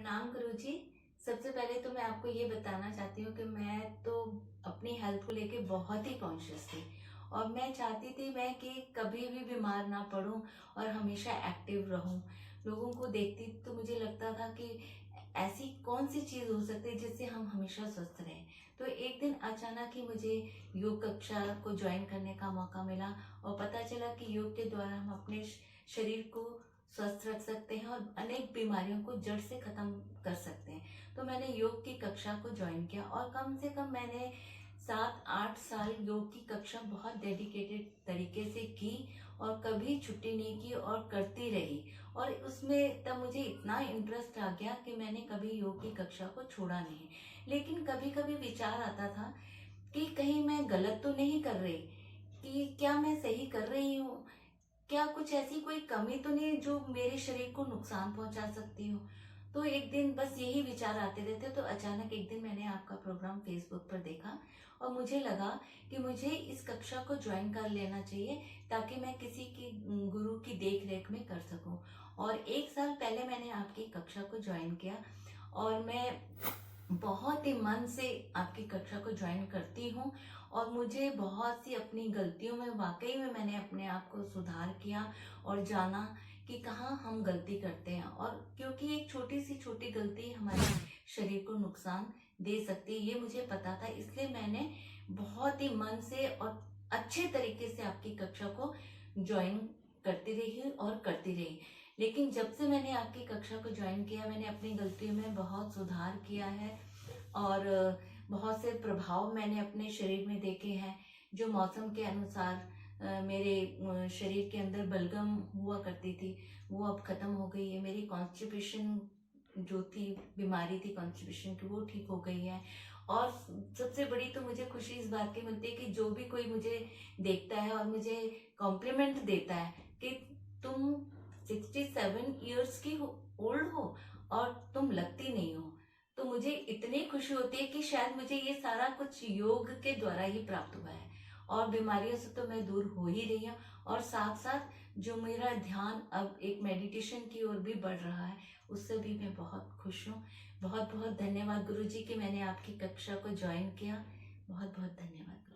प्रणाम गुरुजी। सबसे पहले तो मैं आपको ये बताना चाहती हूँ कि मैं तो अपनी हेल्थ को लेके बहुत ही कॉन्शियस थी और मैं चाहती थी मैं कि कभी भी बीमार ना पड़ूं और हमेशा एक्टिव रहूं। लोगों को देखती तो मुझे लगता था कि ऐसी कौन सी चीज़ हो सकती है जिससे हम हमेशा स्वस्थ रहें। तो एक दिन अचानक ही मुझे योग कक्षा को ज्वाइन करने का मौका मिला और पता चला कि योग के द्वारा हम अपने शरीर को स्वस्थ रख सकते हैं और अनेक बीमारियों को जड़ से खत्म कर सकते हैं। तो मैंने योग की कक्षा को ज्वाइन किया और कम से कम मैंने 7-8 साल योग की कक्षा बहुत डेडिकेटेड तरीके से की और कभी छुट्टी नहीं की और करती रही। और उसमें तब मुझे इतना इंटरेस्ट आ गया कि मैंने कभी योग की कक्षा को छोड़ा नहीं। लेकिन कभी कभी विचार आता था कि कहीं मैं गलत तो नहीं कर रही, कि क्या मैं सही कर रही हूँ, क्या कुछ ऐसी कोई कमी तो नहीं जो मेरे शरीर को नुकसान पहुंचा सकती हो। तो एक दिन बस यही विचार आते रहते, तो अचानक एक दिन मैंने आपका प्रोग्राम फेसबुक पर देखा और मुझे लगा कि मुझे इस कक्षा को ज्वाइन कर लेना चाहिए ताकि मैं किसी की गुरु की देख रेख में कर सकूं। और 1 साल पहले मैंने आपकी कक्षा को ज्वाइन किया और मैं बहुत ही मन से आपकी कक्षा को ज्वाइन करती हूँ और मुझे बहुत सी अपनी गलतियों में वाकई में मैंने अपने आप को सुधार किया और जाना कि कहाँ हम गलती करते हैं। और क्योंकि एक छोटी गलती हमारे शरीर को नुकसान दे सकती है ये मुझे पता था, इसलिए मैंने बहुत ही मन से और अच्छे तरीके से आपकी कक्षा को ज्वाइन करती रही और करती रही। लेकिन जब से मैंने आपकी कक्षा को ज्वाइन किया मैंने अपनी गलतियों में बहुत सुधार किया है और बहुत से प्रभाव मैंने अपने शरीर में देखे हैं। जो मौसम के अनुसार मेरे शरीर के अंदर बलगम हुआ करती थी वो अब खत्म हो गई है। मेरी कॉन्स्टिपेशन जो थी, बीमारी थी कॉन्स्टिपेशन की, वो ठीक हो गई है। और सबसे बड़ी तो मुझे खुशी इस बात की मिलती है कि जो भी कोई मुझे देखता है और मुझे कॉम्प्लीमेंट देता है कि तुम 67 ईयर्स की ओल्ड हो और तुम लगती नहीं हो, तो मुझे इतनी खुशी होती है कि शायद मुझे ये सारा कुछ योग के द्वारा ही प्राप्त हुआ है। और बीमारियों से तो मैं दूर हो ही रही हूँ और साथ साथ जो मेरा ध्यान अब एक मेडिटेशन की ओर भी बढ़ रहा है उससे भी मैं बहुत खुश हूँ। बहुत बहुत धन्यवाद गुरुजी कि मैंने आपकी कक्षा को ज्वाइन किया। बहुत बहुत धन्यवाद।